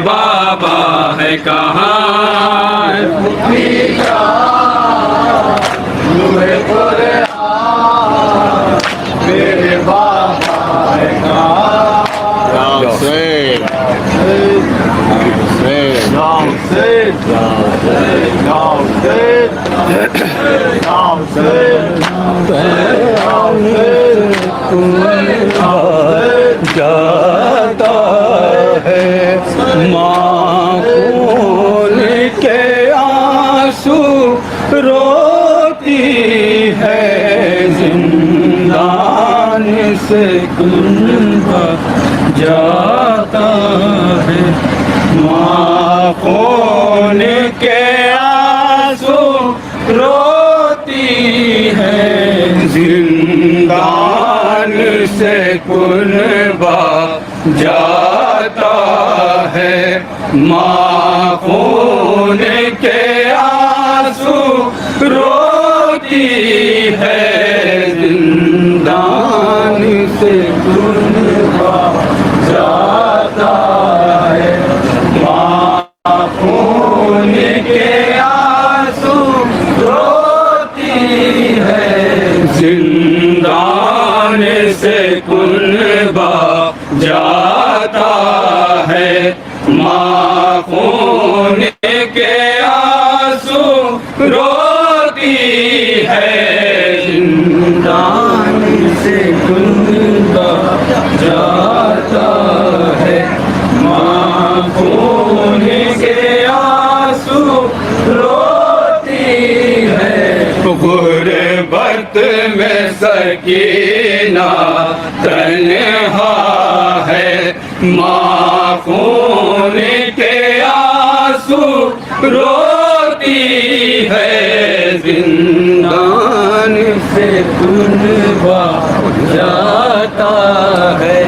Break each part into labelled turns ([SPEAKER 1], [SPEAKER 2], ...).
[SPEAKER 1] بابا ہے کہاں
[SPEAKER 2] میرے بابا ہے
[SPEAKER 1] جاتا ہے ماں خون کے آنسو روتی ہے زندان سے کنبہ جاتا ہے ماں خون کے آنسو روتی ہے زندان سے کنبہ جاتا ہے ماں خون کے آنسو روتی ہے زندان سے کنبہ جاتا ہے ماں خون کے آنسو روتی ہے زندان سے کنبہ جاتا ہے ماں خون کے آنسو روتی ہے زندان سے کنبہ جاتا ہے ماں خون کے آنسو روتی ہے غربت میں سکینہ تنہا ہے ماں خون کے آنسو روتی ہے زندان سے کنبہ جاتا ہے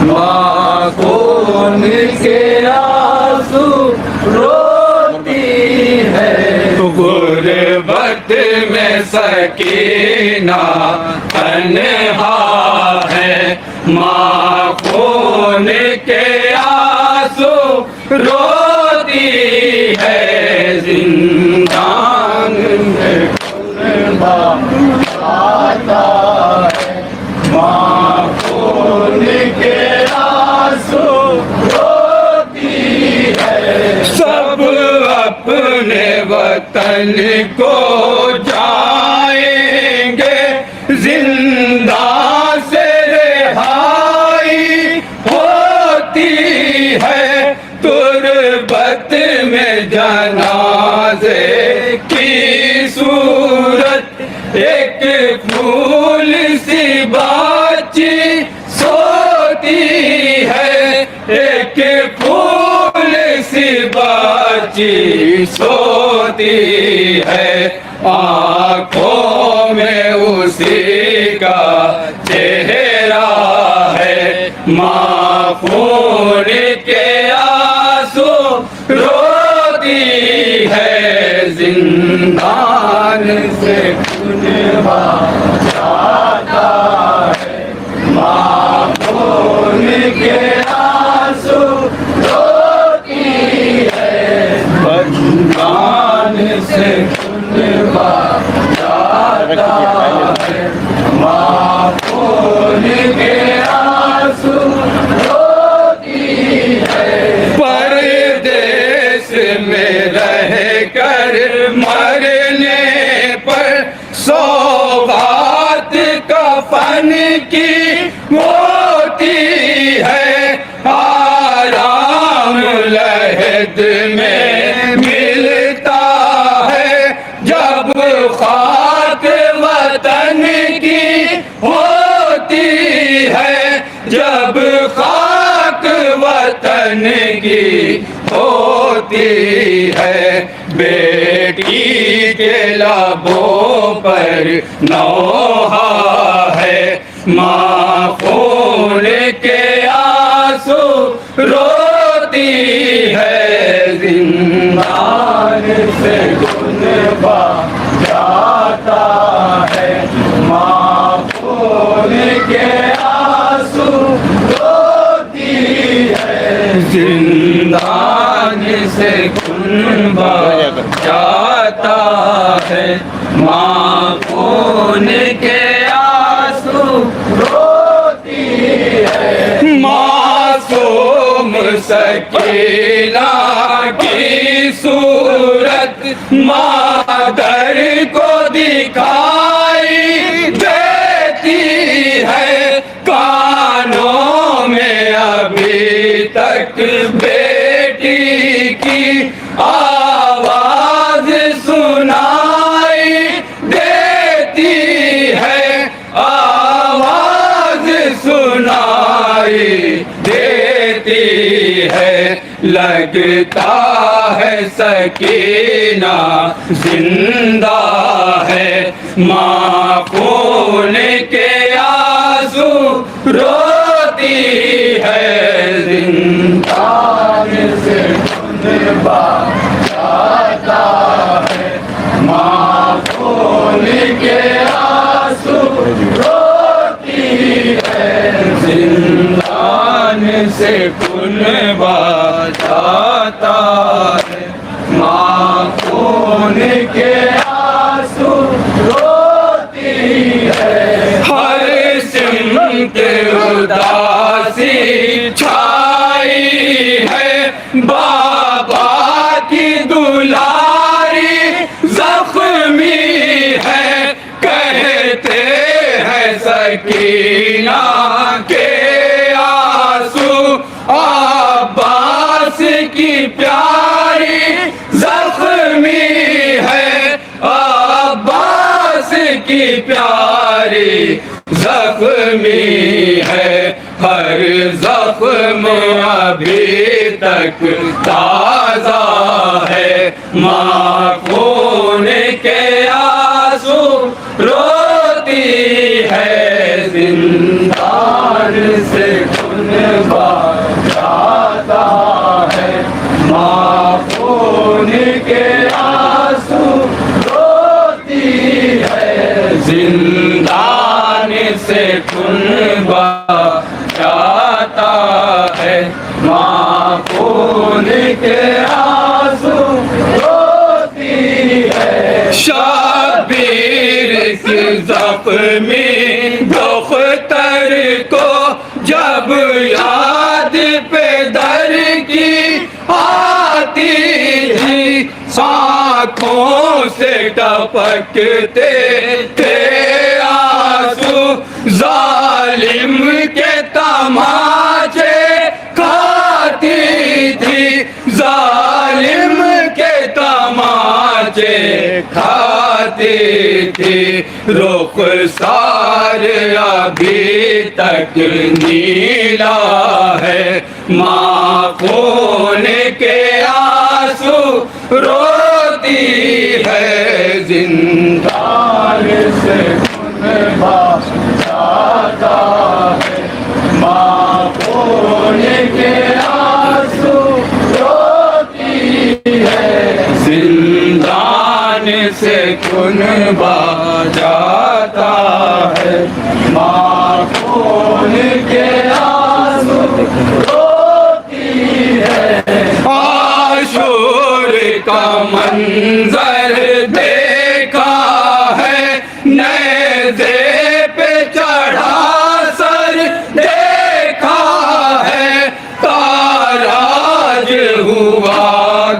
[SPEAKER 1] ماں خون کے آنسو روتی ہے غربت میں سکینہ تنہا ہے ماں خون کے آنسو روتی ہے زندان میں کنبہ جاتا ہے ماں خون کے آنسو روتی ہے سب اپنے وطن کو جائیں گے زندہ سے رہائی ہوتی ہے تربت میں جنازے کی صورت ایک پھول سی باچی سوتی ہے ایک پھول سی باچی سوتی ہے آنکھوں میں اسی کا چہرہ ہے ماں خون کے آنسو روتی ہے زندان سے کنبہ جاتا ہے ماں خون کے آنسو روتی ہے زندان سے کنبہ جاتا ہے ماں خون کے آنسو روتی ہے پردیس میں رہ کر مرنے پر سوغات کفن کی ہوتی ہے آرام لحد میں ملتا ہے جب خاک وطن کی ہوتی ہے جب خاک وطن کی ہوتی ہے بیٹی کے لبوں پر نوحہ ہے ماں خون کے آنسو روتی ہے زندان سے کنبہ جاتا ہے ماں خون کے آنسو روتی ہے زندان سے خون بہاتا ہے، ماں خون کے آنسو روتی ہے، معصوم سکینہ کی صورت مادر کو دکھائی دیتی ہے، کانوں میں ابھی تک بیٹی کی آواز سنائی دیتی ہے، آواز سنائی دیتی ہے، لگتا ہے سکینہ زندہ ہے، ماں خون کے آنسو روتی ہے، زندان سے خون بہاتا ہے، ماں خون کے آنسو روتی ہے، زندان سے خون بہاتا ہے، ماں خون کے آنسو روتی ہے، ہر سمت اداسی چھائی ہے، بابا کی دلاری زخمی ہے، کہتے ہیں سکینہ کے آنسو عباس کی پیاری زخمی ہے، عباس کی پیاری زخمی ہے، ہر زخم ابھی تک تازہ ہے، ماں خون کے آنسو روتی ہے، زندان سے خون بہاتا ہے، ماں خون کے آنسو روتی ہے، زندان سے خون بہاتا ہے، ماں خون کے آنسو روتی ہے، شبیر کی زخمی دختر کو جب یاد پدر کی آتی تھی، آنکھوں سے ٹپکتے تھے آنسو، ظالم کے تماچے کھاتی تھی، ظالم کے تماچے کھاتی تھی، رخسار ابھی تک نیلا ہے، ماں خون کے آنسو روتی ہے، زندان سے خون بہاتا ہے، ماں خون کے آنسو روتی ہے، زندان سے خون بہاتا ہے، ماں خون کے آنسو روتی ہے، عاشور کا منظر دیکھا ہے، نیزے پہ چڑھا سر دیکھا ہے، تاراج ہوا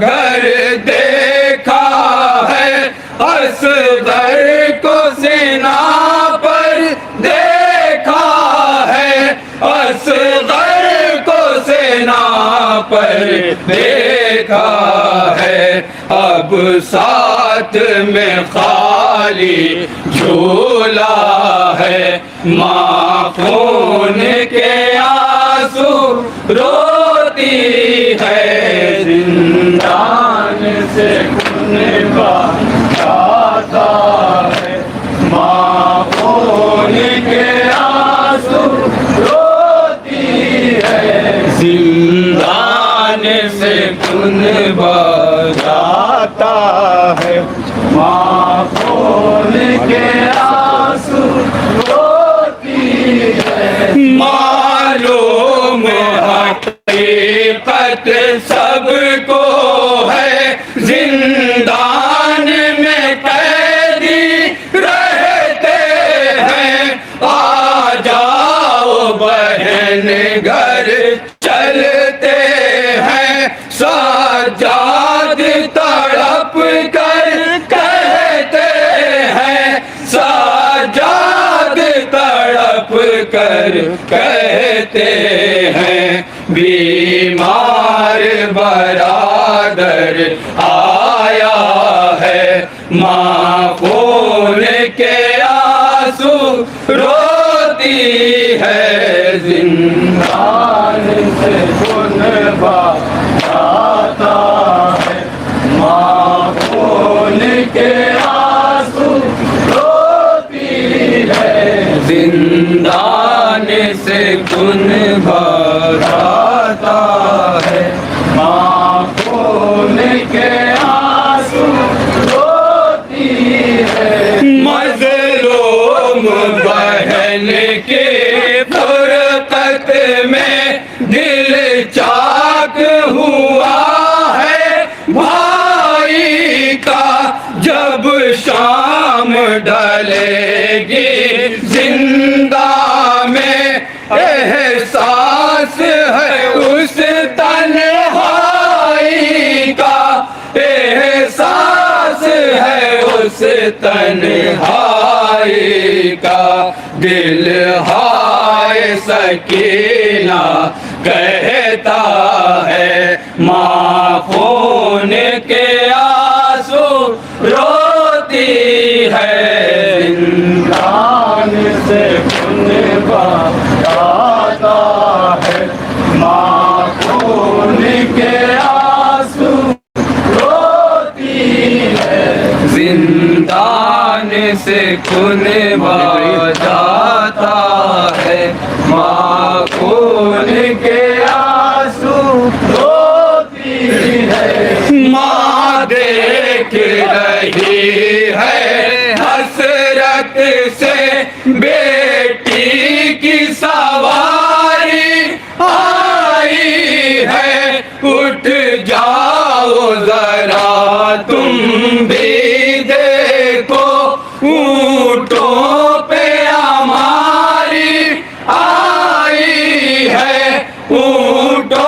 [SPEAKER 1] گھر دیکھا ہے، اصغر کو سینہ پر دیکھا ہے، اصغر کو سینہ پر دیکھا ہے، اب ساتھ میں خالی جھولا ہے، ماں خون کے آنسو روتی ہے، زندان سے خون بہاتا ہے، ماں خون کے آنسو روتی ہے، زندان سے خون بہاتا ہے، ماں خون کے آنسو روتی ہے، معلوم حقیقت سب کو پر چلتے ہیں سجاد تڑپ کر کہتے ہیں سجاد تڑپ کر کہتے ہیں بیمار برادر آیا ہے ماں خون کے آنسو روتی ہے زندان سے خون بہاتا ہے ماں خون کے آنسو روتی ہے زندان سے خون بہاتا ہے ماں خون کے آنسو روتی ہے مظلوم بہن کی فرقت میں دل چاک ہوا ہے بھائی کا جب شام ڈلے گی زندہ میں احساس ہے اس تنہائی کا احساس ہے اس تنہائی کا دل ہائے سکینہ کہتا ہے ماں خون کے آنسو روتی ہے زندان سے خون بہاتا ہے ماں خون کے آنسو روتی ہے زندان سے خون بہاتا ہے ماں خون کے آنسو روتی ہے ماں دیکھ رہی ہے حسرت سے بیٹی کی سواری آئی ہے اٹھ جاؤ ذرا تم بھی دیکھو اونٹوں پہ ہماری آئی ہے اونٹوں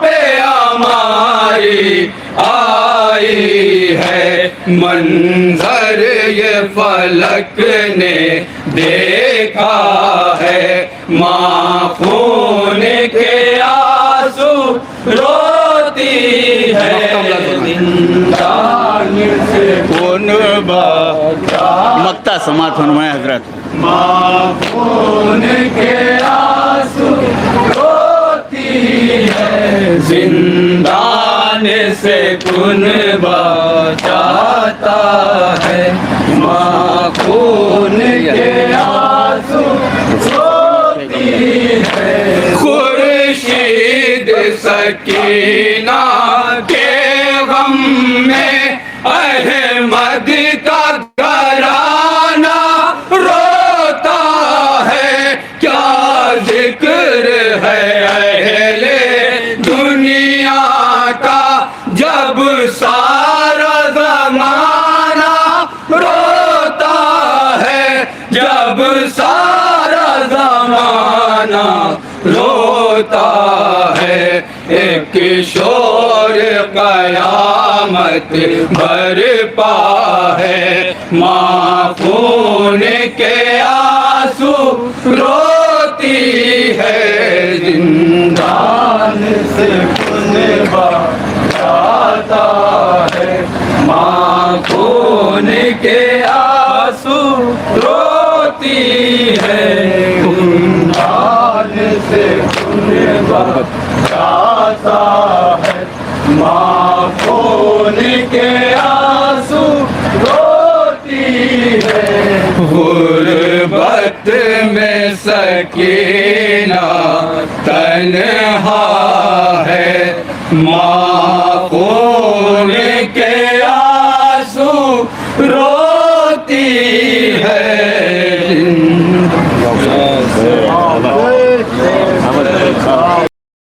[SPEAKER 1] پہ ہماری آئی ہے منظر یہ فلک نے دیکھا ہے ماں خون کے آنسو روتی ہے زندان سے خون بہاتا
[SPEAKER 3] مقطع سماعت فرمائے حضرت
[SPEAKER 1] ماں خون کے آنسو روتی ہے زندان سے خون بہاتا ہے ماں خون کے آنسو روتی ہے خورشید سکینہ کے غم میں احمد کا گھرانہ روتا ہے کیا ذکر ہے اہل دنیا کا جب سارا زمانہ روتا ہے جب سارا زمانہ روتا ہے ایک شور قیامت برپا ہے ماں خون کے آنسو روتی ہے زندان سے خون بہاتا ہے ماں خون کے آنسو روتی ہے زندان سے خون بہاتا ہے ماں خون کے آنسو روتی ہے غربت میں سکینہ تنہا ہے ماں